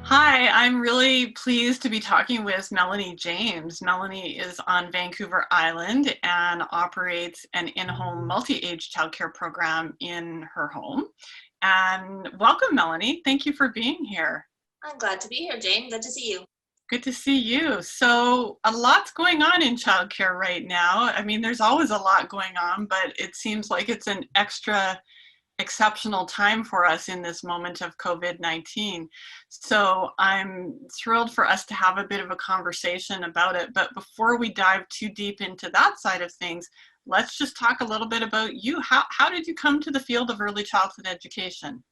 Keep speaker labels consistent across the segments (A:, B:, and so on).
A: Hi, I'm really pleased to be talking with Melanie James. Melanie is on Vancouver Island and operates an in-home multi-age childcare program in her home. And welcome, Melanie. Thank you for being here.
B: I'm glad to be here, Jane. Good to see you.
A: Good to see you. So a lot's going on in childcare right now. I mean, there's always a lot going on, but it seems like it's an extra exceptional time for us in this moment of COVID-19. So I'm thrilled for us to have a bit of a conversation about it. But before we dive too deep into that side of things, let's just talk a little bit about you. How did you come to the field of early childhood education?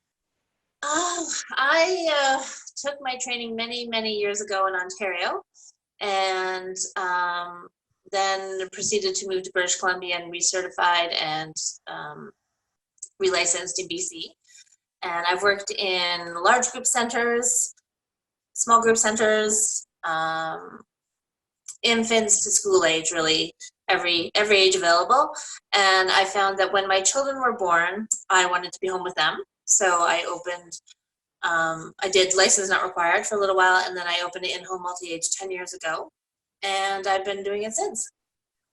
B: I took my training many, many years ago in Ontario, and then proceeded to move to British Columbia and recertified and relicensed in BC. And I've worked in large group centers, small group centers, infants to school age, really every age available. And I found that when my children were born, I wanted to be home with them. So I opened, I did license not required for a little while, and then I opened an in-home multi-age 10 years ago, and I've been doing it since.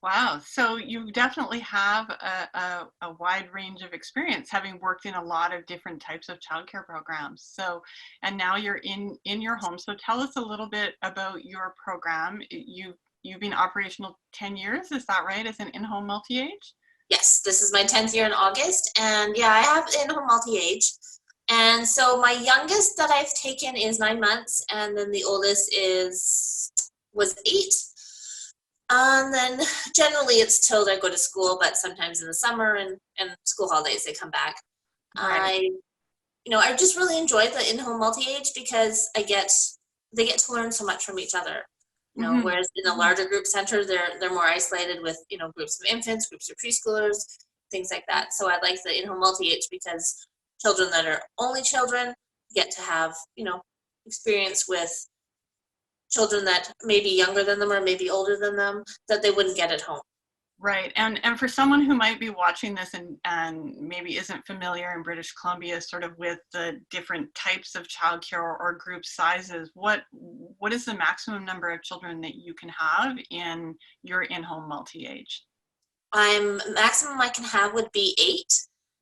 A: Wow, so you definitely have a wide range of experience, having worked in a lot of different types of childcare programs. So, and now you're in your home. So tell us a little bit about your program. You've been operational 10 years, is that right, as an in-home multi-age?
B: Yes, this is my 10th year in August, and yeah, I have in-home multi-age. And so my youngest that I've taken is 9 months, and then the oldest was 8. And then generally it's till they go to school, but sometimes in the summer and school holidays they come back.
A: Right.
B: I just really enjoy the in-home multi-age because they get to learn so much from each other.
A: Mm-hmm.
B: Whereas in a larger group center, they're more isolated with, groups of infants, groups of preschoolers, things like that. So I like the in-home multi-age because children that are only children get to have, experience with children that may be younger than them or maybe older than them that they wouldn't get at home.
A: Right. And for someone who might be watching this and maybe isn't familiar in British Columbia sort of with the different types of childcare or group sizes, what is the maximum number of children that you can have in your in-home multi-age?
B: Maximum I can have would be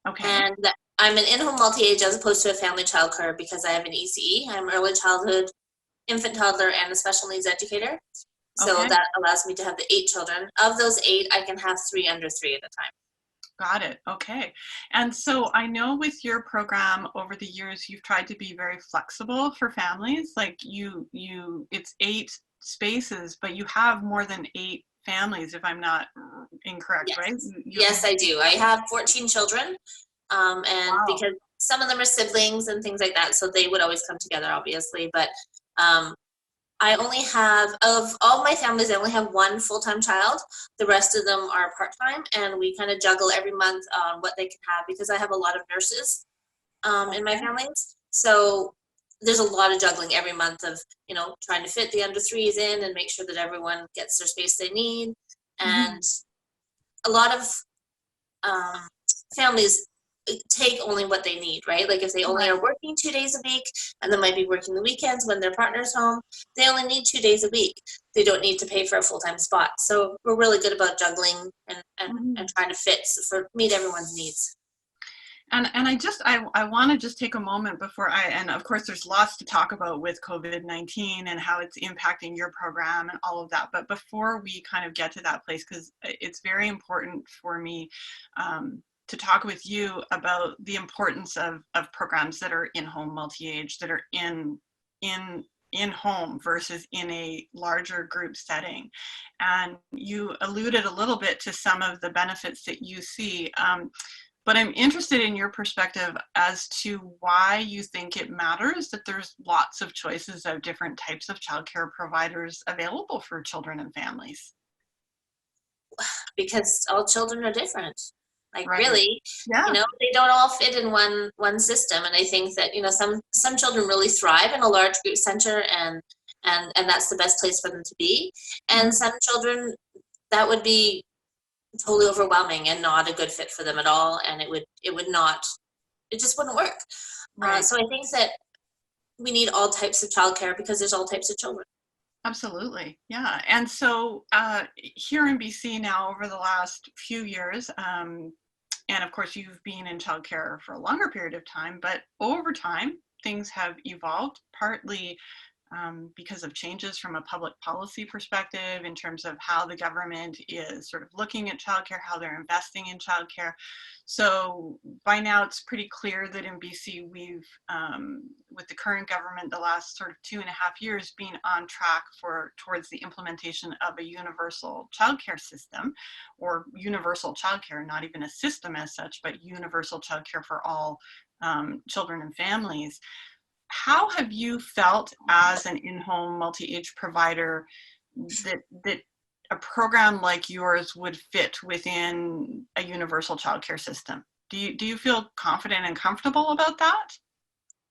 B: 8.
A: Okay.
B: And I'm an in-home multi-age as opposed to a family childcare because I have an ECE. I'm early childhood, infant, toddler, and a special needs educator. So
A: Okay.
B: that allows me to have the 8 children. Of those 8, I can have 3 under 3 at a time.
A: Got it. Okay. And so I know with your program over the years, you've tried to be very flexible for families. Like it's 8 spaces, but you have more than 8 families, if I'm not incorrect, right?
B: Yes,
A: You
B: yes, I do. I have 14 children, and
A: Wow.
B: because some of them are siblings and things like that, so they would always come together, obviously. But um, I only have, of all my families, I only have 1 full-time child. The rest of them are part-time, and we kind of juggle every month on what they can have because I have a lot of nurses in my
A: Okay.
B: families. So there's a lot of juggling every month of, trying to fit the under 3s in and make sure that everyone gets their space they need.
A: Mhm.
B: And a lot of um, families take only what they need, right? Like if they only
A: Right.
B: are working 2 days a week and they might be working the weekends when their partner's home, they only need 2 days a week. They don't need to pay for a full-time spot. So we're really good about juggling and
A: Mhm.
B: trying to fit meet everyone's needs.
A: And I want to just take a moment before and of course there's lots to talk about with COVID-19 and how it's impacting your program and all of that. But before we kind of get to that place, because it's very important for me to talk with you about the importance of programs that are in-home multi-age, that are in home versus in a larger group setting. And you alluded a little bit to some of the benefits that you see. But I'm interested in your perspective as to why you think it matters that there's lots of choices of different types of childcare providers available for children and families.
B: Because all children are different. Like
A: Right.
B: really,
A: Yeah.
B: they don't all fit in one system. And I think that some children really thrive in a large group center, and that's the best place for them to be. And
A: Mhm.
B: some children that would be totally overwhelming and not a good fit for them at all, and it just wouldn't work.
A: Right.
B: So I think that we need all types of childcare because there's all types of children.
A: Absolutely. Yeah. And so here in BC now over the last few years, and of course you've been in childcare for a longer period of time, but over time things have evolved, partly because of changes from a public policy perspective in terms of how the government is sort of looking at childcare, how they're investing in childcare. So by now it's pretty clear that in BC we've, with the current government, the last sort of 2.5 years been on track towards the implementation of a universal childcare system, or universal childcare, not even a system as such, but universal childcare for all children and families. How have you felt as an in-home multi-age provider that a program like yours would fit within a universal childcare system? Do you feel confident and comfortable about that?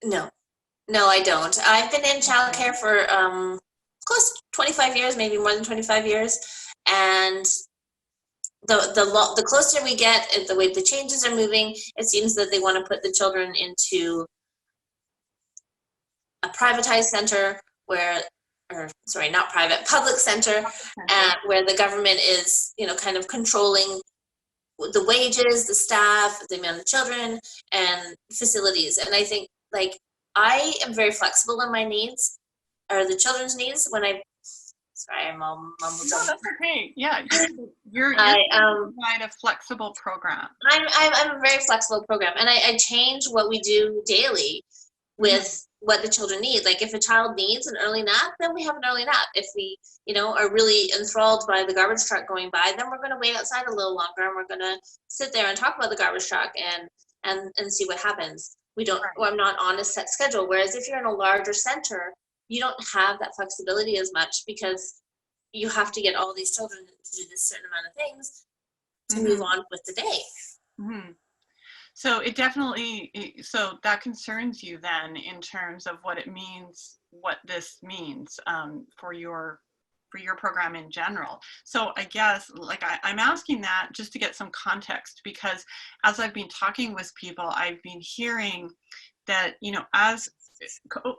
B: No, I don't. I've been in childcare for close to 25 years, maybe more than 25 years, and the closer we get, the way the changes are moving, it seems that they want to put the children into a privatized center where, or sorry, not private, public center, where the government is, kind of controlling the wages, the staff, the amount of children, and facilities. And I think, I am very flexible in my needs, or the children's needs. Sorry, I'm all mumbled
A: No,
B: up.
A: that's okay. Yeah, you're provide a flexible program.
B: I'm a very flexible program, and I change what we do daily with what the children need. Like if a child needs an early nap, then we have an early nap. If we, are really enthralled by the garbage truck going by, then we're going to wait outside a little longer, and we're going to sit there and talk about the garbage truck and see what happens. I'm not on a set schedule. Whereas if you're in a larger center, you don't have that flexibility as much because you have to get all these children to do this certain amount of things to move on with the day.
A: Mm-hmm. So it definitely, so that concerns you then in terms of what this means for your program in general. So I guess I'm asking that just to get some context, because as I've been talking with people, I've been hearing that, as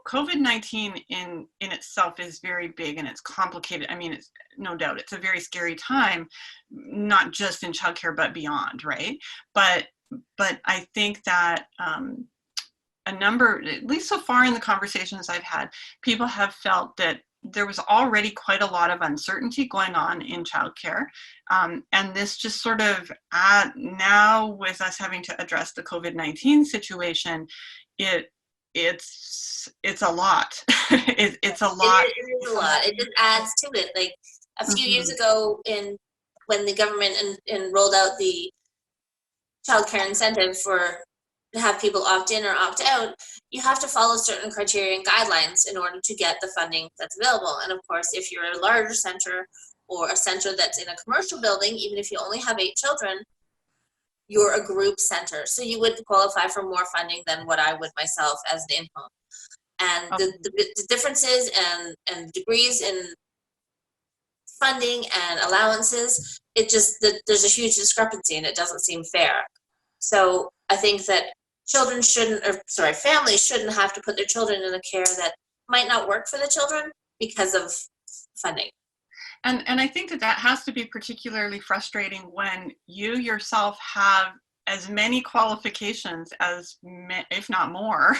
A: COVID-19 in itself is very big and it's complicated. I mean, it's no doubt it's a very scary time, not just in childcare, but beyond, right? But I think that a number, at least so far in the conversations I've had, people have felt that there was already quite a lot of uncertainty going on in childcare. And this just sort of now with us having to address the COVID-19 situation, it's a lot. It's a lot.
B: It is a lot. It just adds to it. Like a few years ago, when the government rolled out the childcare incentive to have people opt in or opt out, you have to follow certain criteria and guidelines in order to get the funding that's available. And of course, if you're a larger center or a center that's in a commercial building, even if you only have 8 children, you're a group center. So you would qualify for more funding than what I would myself as an in-home. And the differences and degrees in funding and allowances, there's a huge discrepancy and it doesn't seem fair. So I think that families shouldn't have to put their children in a care that might not work for the children because of funding.
A: And I think that has to be particularly frustrating when you yourself have as many qualifications as, if not more,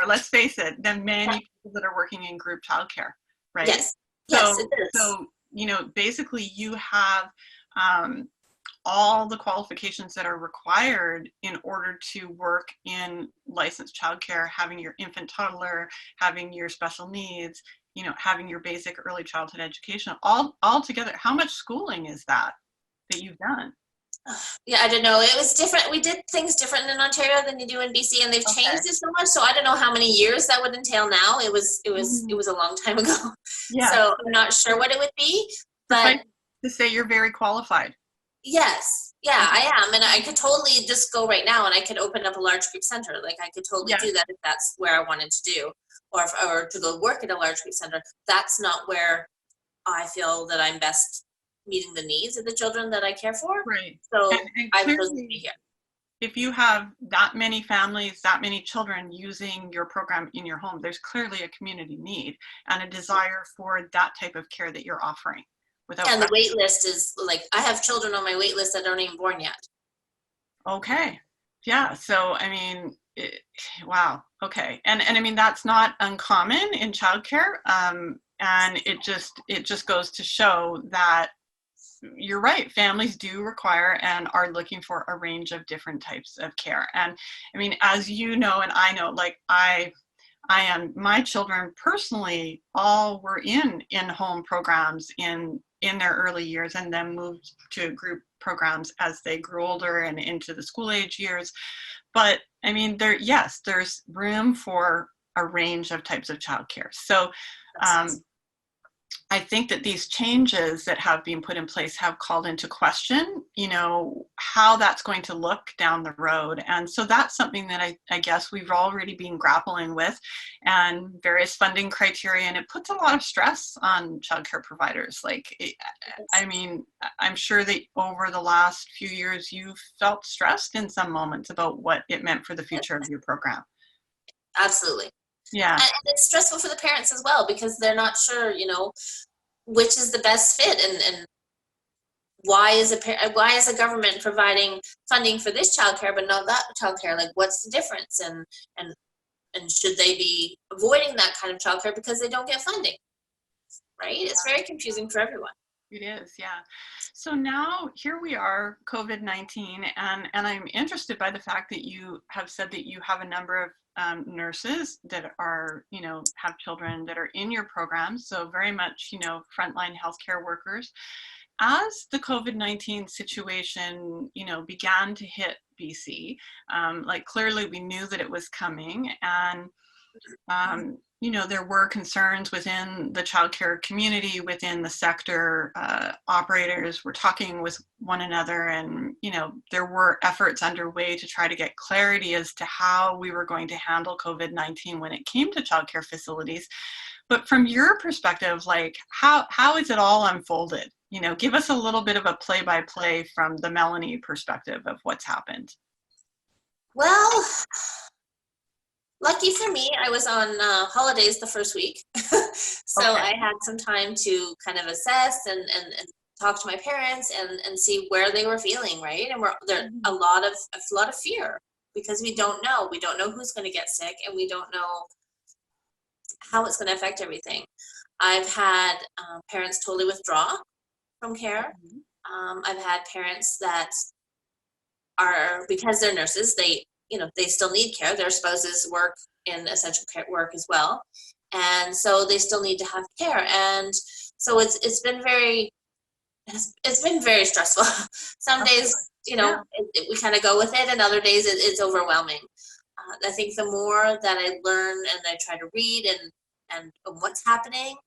A: let's face it, than many people that are working in group childcare, right?
B: Yes.
A: So,
B: it is.
A: So, basically you have all the qualifications that are required in order to work in licensed childcare, having your infant toddler, having your special needs, having your basic early childhood education, all together. How much schooling is that you've done?
B: Yeah, I don't know. It was different. We did things different in Ontario than you do in BC, and they've changed it so much. So I don't know how many years that would entail now. It was a long time ago. Yeah. So I'm not sure what it would be, but
A: to say you're very qualified.
B: Yes. Yeah, I am. And I could totally just go right now and I could open up a large group center. Like I could totally do that if that's where I wanted to do, or to go work at a large group center. That's not where I feel that I'm best meeting the needs of the children that I care for.
A: Right.
B: So I'm supposed to be here.
A: if you have that many families, that many children using your program in your home, there's clearly a community need and a desire for that type of care that you're offering.
B: And the wait list is like, I have children on my wait list that aren't even born yet.
A: Okay. Yeah. So, I mean, wow. Okay. And I mean, that's not uncommon in childcare. And it just goes to show that you're right. Families do require and are looking for a range of different types of care. And I mean, as you know, and I know, like my children personally all were in home programs in their early years, and then moved to group programs as they grew older and into the school age years. But I mean, there's room for a range of types of childcare. So I think that these changes that have been put in place have called into question, how that's going to look down the road. And so that's something that I guess we've already been grappling with, and various funding criteria. And it puts a lot of stress on childcare providers. I mean, I'm sure that over the last few years, you've felt stressed in some moments about what it meant for the future of your program.
B: Absolutely.
A: Yeah.
B: And it's stressful for the parents as well, because they're not sure, which is the best fit, and why is the government providing funding for this childcare but not that childcare? Like, what's the difference? And should they be avoiding that kind of childcare because they don't get funding? Right? It's very confusing for everyone.
A: It is, yeah. So now here we are, COVID-19, and I'm interested by the fact that you have said that you have a number of nurses that are, have children that are in your program. So very much, frontline healthcare workers. As the COVID-19 situation, began to hit BC, clearly we knew that it was coming, and there were concerns within the childcare community, within the sector. Operators were talking with one another, and there were efforts underway to try to get clarity as to how we were going to handle COVID-19 when it came to childcare facilities. But from your perspective, how is it all unfolded? Give us a little bit of a play-by-play from the Melanie perspective of what's happened.
B: Well, lucky for me, I was on holidays the first week. So okay. I had some time to kind of assess and talk to my parents and see where they were feeling, right? And there's a lot of fear, because we don't know. We don't know who's going to get sick, and we don't know how it's going to affect everything. I've had parents totally withdraw from care. I've had parents that are, because they're nurses, they still need care. Their spouses work in essential care work as well, and so they still need to have care. And so it's been very stressful. Some days, we kind of go with it, and other days it's overwhelming. I think the more that I learn and I try to read and what's happening,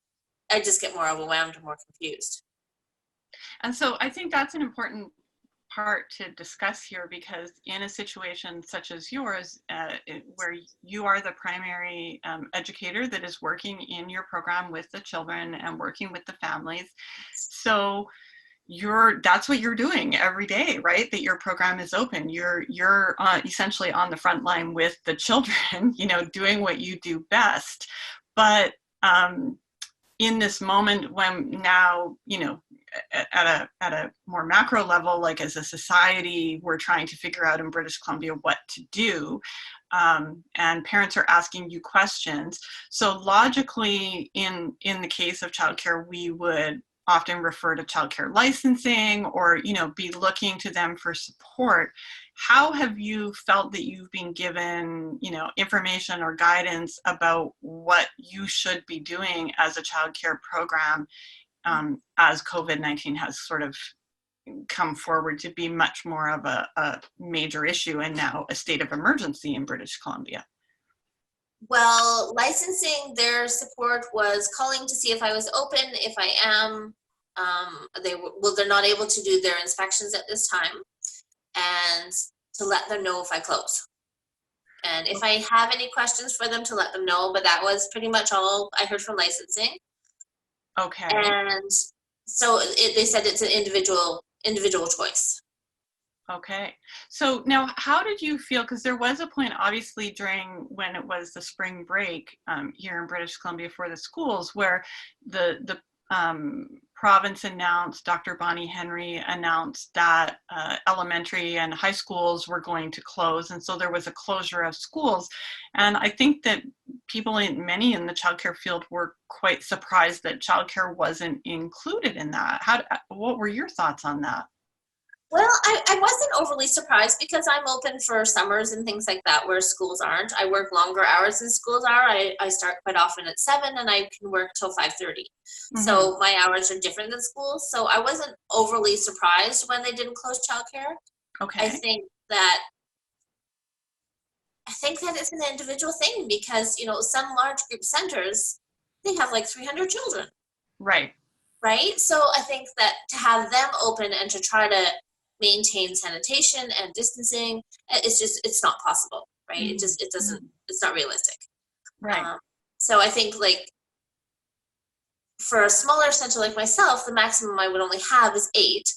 B: I just get more overwhelmed and more confused.
A: And so I think that's an important part to discuss here, because in a situation such as yours, where you are the primary educator that is working in your program with the children and working with the families, so that's what you're doing every day, right? That your program is open. You're essentially on the front line with the children, doing what you do best. But in this moment, when now, at a more macro level, like as a society, we're trying to figure out in British Columbia what to do, and parents are asking you questions. So logically, in the case of childcare, we would often refer to childcare licensing, or be looking to them for support. How have you felt that you've been given information or guidance about what you should be doing as a childcare program, as COVID-19 has sort of come forward to be much more of a major issue, and now a state of emergency in British Columbia?
B: Well, licensing, their support was calling to see if I was open. If I am, they're not able to do their inspections at this time, and to let them know if I close. And if I have any questions for them, to let them know. But that was pretty much all I heard from licensing.
A: Okay.
B: And so they said it's an individual choice.
A: Okay. So now how did you feel? Because there was a point, obviously, during when it was the spring break here in British Columbia for the schools, where the province announced, Dr. Bonnie Henry announced that elementary and high schools were going to close. And so there was a closure of schools. And I think that many in the childcare field were quite surprised that childcare wasn't included in that. What were your thoughts on that?
B: Well, I wasn't overly surprised because I'm open for summers and things like that where schools aren't. I work longer hours than schools are. I start quite often at 7 and I can work till 5:30. So my hours are different than schools. So I wasn't overly surprised when they didn't close childcare.
A: Okay.
B: I think that it's an individual thing because, some large group centers, they have like 300 children.
A: Right.
B: Right? So I think that to have them open and to try to maintain sanitation and distancing, it's not possible, right? It doesn't, it's not realistic.
A: Right.
B: So I think like for a smaller center like myself, the maximum I would only have is 8.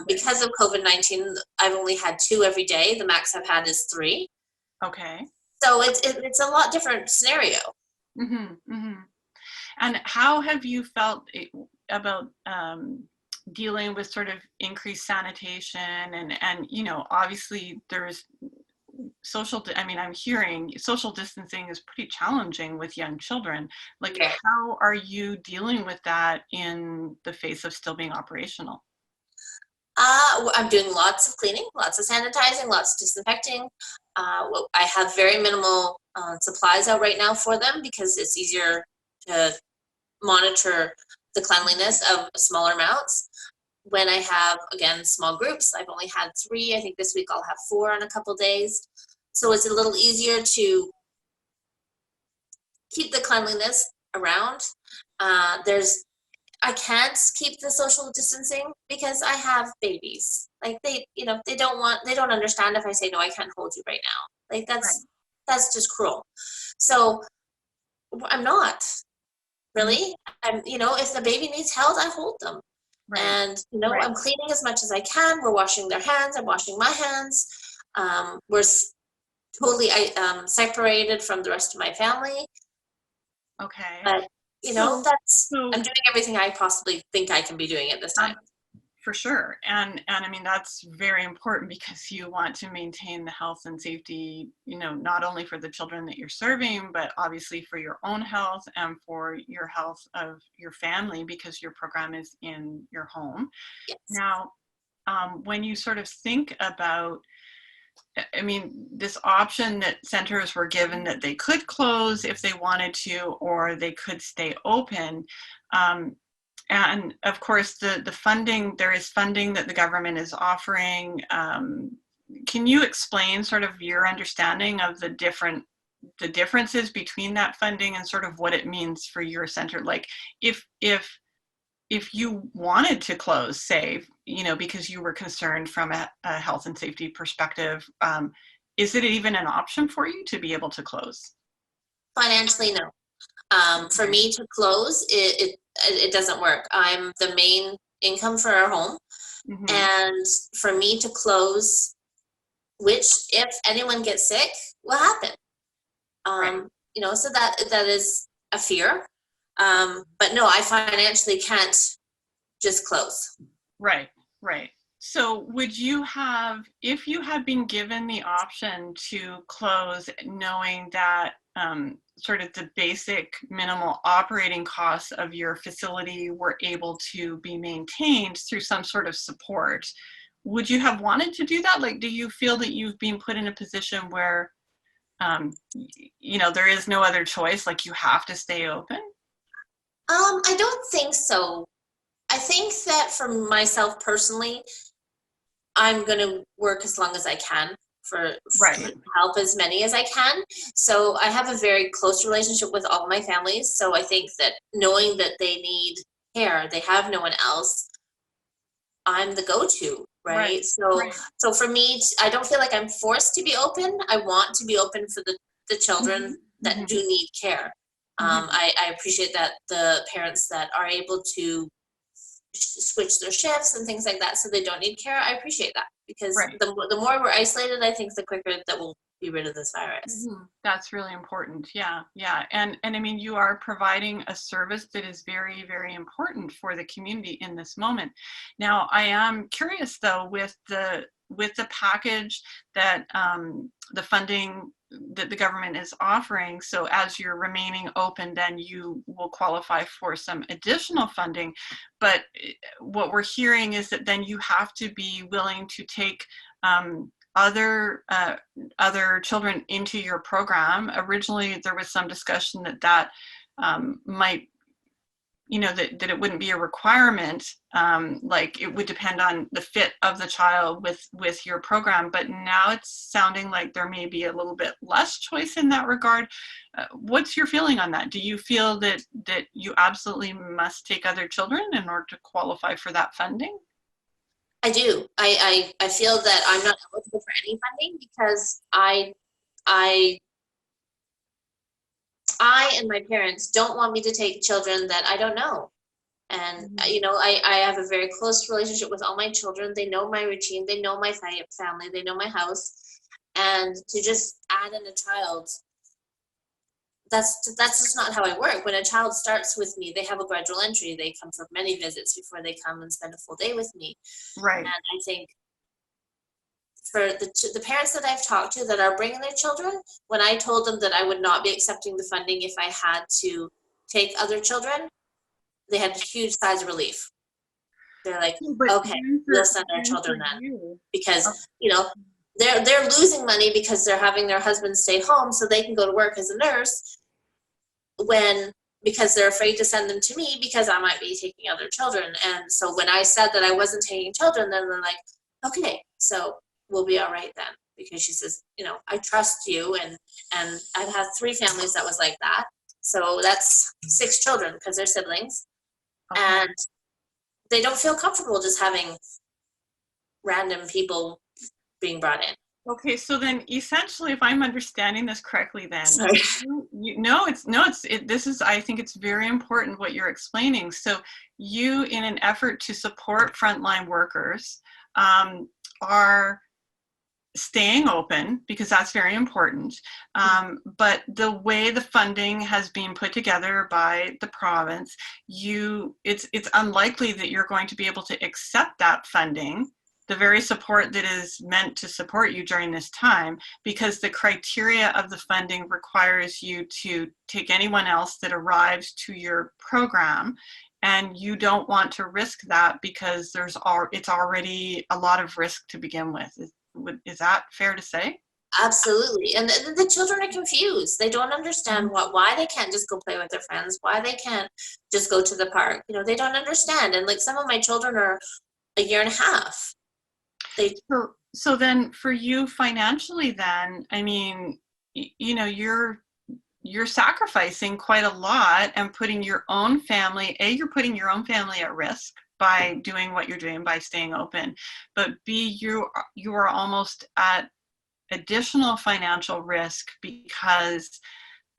B: Because of COVID-19, I've only had 2 every day. The max I've had is 3.
A: Okay.
B: So it's a lot different scenario.
A: And how have you felt about dealing with sort of increased sanitation and obviously there's I'm hearing social distancing is pretty challenging with young children. Like, how are you dealing with that in the face of still being operational?
B: I'm doing lots of cleaning, lots of sanitizing, lots of disinfecting. I have very minimal supplies out right now for them because it's easier to monitor the cleanliness of smaller amounts. When I have, again, small groups, I've only had 3. I think this week I'll have 4 in a couple days. So it's a little easier to keep the cleanliness around. I can't keep the social distancing because I have babies. Like they don't understand if I say, no, I can't hold you right now. Like that's just cruel. So I'm not really. If the baby needs held, I hold them. Right. And I'm cleaning as much as I can. We're washing their hands. I'm washing my hands. We're totally separated from the rest of my family.
A: Okay.
B: But I'm doing everything I possibly think I can be doing at this time.
A: For sure. And I mean, that's very important because you want to maintain the health and safety, not only for the children that you're serving, but obviously for your own health and for your health of your family because your program is in your home.
B: Yes.
A: Now, when you sort of think about, this option that centers were given that they could close if they wanted to, or they could stay open. And of course, the funding, there is funding that the government is offering. Can you explain sort of your understanding of the differences between that funding and sort of what it means for your center? Like if you wanted to close, say, because you were concerned from a health and safety perspective, is it even an option for you to be able to close?
B: Financially, no. For me to close, it doesn't work. I'm the main income for our home. And for me to close, which if anyone gets sick, will happen. So that is a fear. But no, I financially can't just close. Right.
A: So would you have, if you had been given the option to close, knowing that sort of the basic minimal operating costs of your facility were able to be maintained through some sort of support, would you have wanted to do that? Like, do you feel that you've been put in a position where, there is no other choice, like you have to stay open?
B: I don't think so. I think that for myself personally, I'm going to work as long as I can for help as many as I can. So I have a very close relationship with all my families. So I think that knowing that they need care, they have no one else, I'm the go-to, right? So for me, I don't feel like I'm forced to be open. I want to be open for the children that do need care. I appreciate that the parents that are able to switch their shifts and things like that, so they don't need care. I appreciate that, because
A: Right.
B: the more we're isolated, I think the quicker that we'll be rid of this virus.
A: That's really important. Yeah. And I mean, you are providing a service that is very, very important for the community in this moment. Now, I am curious though, with the package that the funding that the government is offering. So as you're remaining open, then you will qualify for some additional funding. But what we're hearing is that then you have to be willing to take other children into your program. Originally, there was some discussion that might, that it wouldn't be a requirement, like it would depend on the fit of the child with your program. But now it's sounding like there may be a little bit less choice in that regard. What's your feeling on that? Do you feel that you absolutely must take other children in order to qualify for that funding?
B: I do. I feel that I'm not eligible for any funding because I and my parents don't want me to take children that I don't know. And, I have a very close relationship with all my children. They know my routine. They know my family. They know my house. And to just add in a child, that's just not how I work. When a child starts with me, they have a gradual entry. They come for many visits before they come and spend a full day with me.
A: Right.
B: And I think for the parents that I've talked to that are bringing their children, when I told them that I would not be accepting the funding if I had to take other children, they had huge sighs of relief. They're like, okay, we'll send our children then. Because, they're losing money because they're having their husbands stay home so they can go to work as a nurse because they're afraid to send them to me because I might be taking other children. And so when I said that I wasn't taking children, then they're like, okay, so we'll be all right then. Because she says, I trust you. And I've had 3 families that was like that. So that's 6 children because they're siblings. Okay. And they don't feel comfortable just having random people being brought in.
A: Okay, so then essentially, if I'm understanding this correctly, then
B: Sorry.
A: I think it's very important what you're explaining. So you, in an effort to support frontline workers, are staying open because that's very important. But the way the funding has been put together by the province, it's unlikely that you're going to be able to accept that funding, the very support that is meant to support you during this time, because the criteria of the funding requires you to take anyone else that arrives to your program, and you don't want to risk that because it's already a lot of risk to begin with. Is that fair to say?
B: Absolutely. And the children are confused. They don't understand why they can't just go play with their friends, why they can't just go to the park. They don't understand. And like some of my children are a year and a half.
A: So then for you financially then, I mean, you're sacrificing quite a lot and putting your own family, you're putting your own family at risk by doing what you're doing, by staying open, but B, you are almost at additional financial risk because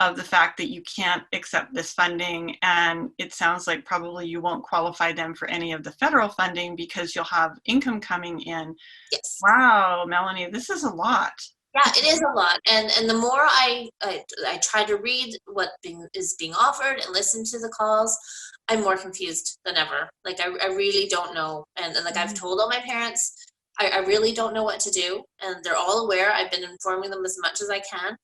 A: of the fact that you can't accept this funding, and it sounds like probably you won't qualify them for any of the federal funding because you'll have income coming in.
B: Yes.
A: Wow, Melanie, this is a lot.
B: Yeah, it is a lot, and the more I try to read what is being offered and listen to the calls, I'm more confused than ever. Like I really don't know, and like I've told all my parents, I really don't know what to do, and they're all aware. I've been informing them as much as I can,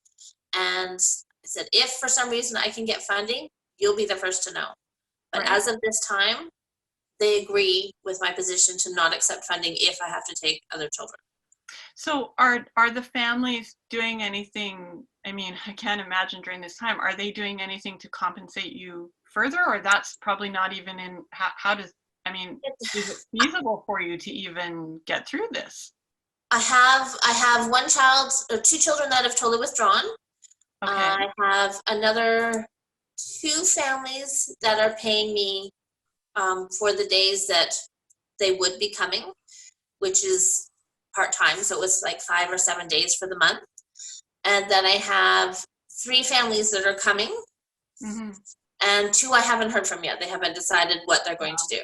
B: and I said, if for some reason I can get funding, you'll be the first to know. But as of this time, they agree with my position to not accept funding if I have to take other children.
A: So are the families doing anything? I mean, I can't imagine during this time, are they doing anything to compensate you further, or that's probably not even in, is it feasible for you to even get through this?
B: I have 1 child or 2 children that have totally withdrawn. Okay. I have another 2 families that are paying me for the days that they would be coming, which is part-time. So it was like 5 or 7 days for the month. And then I have 3 families that are coming, and 2 I haven't heard from yet. They haven't decided what they're going to do.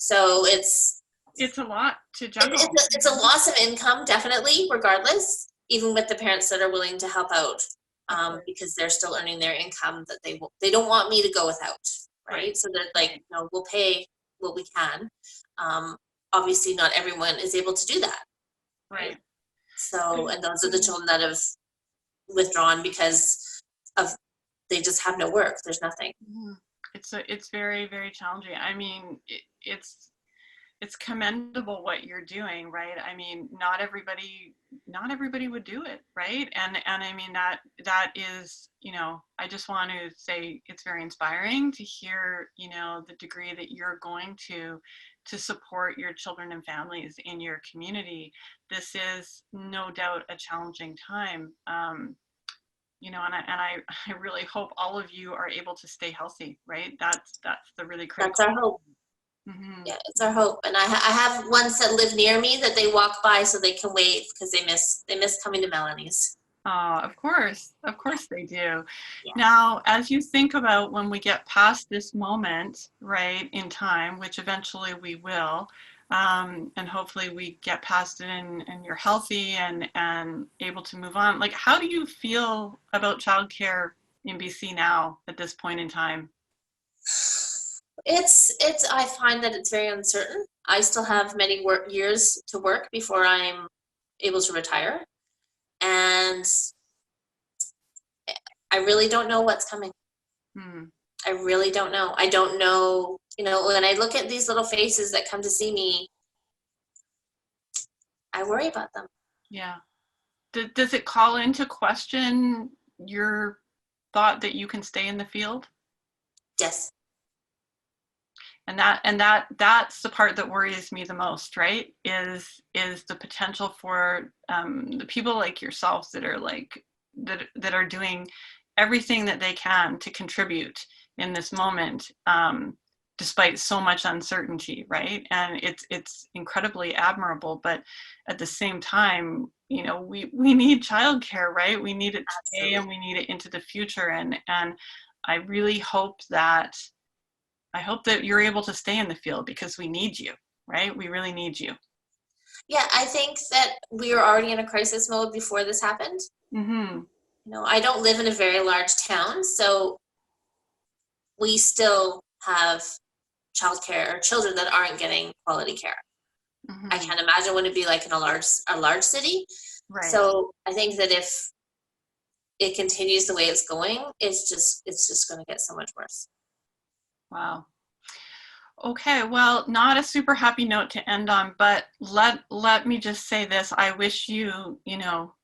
B: So it's
A: a lot to juggle.
B: It's a loss of income, definitely, regardless, even with the parents that are willing to help out, because they're still earning their income that they don't want me to go without, right? So that, like, you know, we'll pay what we can. Obviously, not everyone is able to do that,
A: right?
B: So, and those are the children that have withdrawn because of they just have no work. There's nothing.
A: It's very, very challenging. I mean, it's commendable what you're doing, right? I mean, not everybody would do it, right? And I mean, that is, you know, I just want to say it's very inspiring to hear, you know, the degree that you're going to support your children and families in your community. This is no doubt a challenging time. You know, and I really hope all of you are able to stay healthy, right? That's the really critical.
B: That's our hope. Yeah, it's our hope. And I have ones that live near me that they walk by so they can wait because they miss coming to Melanie's.
A: Of course they do. Yeah. Now, as you think about when we get past this moment, right, in time, which eventually we will, and hopefully we get past it and you're healthy and able to move on. Like, how do you feel about childcare in BC now at this point in time?
B: I find that it's very uncertain. I still have many years to work before I'm able to retire. And I really don't know what's coming. I really don't know. I don't know, you know, when I look at these little faces that come to see me, I worry about them.
A: Yeah. Does it call into question your thought that you can stay in the field?
B: Yes.
A: And that's the part that worries me the most, right? Is the potential for the people like yourselves that are that are doing everything that they can to contribute in this moment, despite so much uncertainty, right? And it's incredibly admirable, but at the same time, you know, we need childcare, right? We need it today and we need it into the future, and I really hope that you're able to stay in the field because we need you, right? We really need you.
B: Yeah, I think that we were already in a crisis mode before this happened. You know, I don't live in a very large town, so we still have childcare or children that aren't getting quality care. I can't imagine what it'd be like in a large city. Right. So I think that if it continues the way it's going, it's just going to get so much worse.
A: Wow. Okay, well, not a super happy note to end on, but let me just say this. I wish you, you know,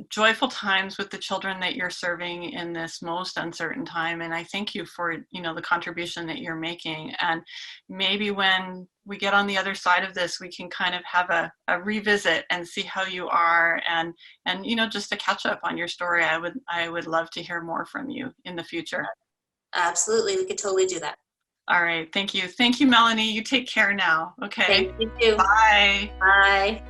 A: joyful times with the children that you're serving in this most uncertain time. And I thank you for, you know, the contribution that you're making. And maybe when we get on the other side of this, we can kind of have a revisit and see how you are and, you know, just to catch up on your story. I would love to hear more from you in the future.
B: Absolutely. We could totally do that.
A: All right. Thank you. Thank you, Melanie. You take care now. Okay.
B: Thank you.
A: Bye.
B: Bye.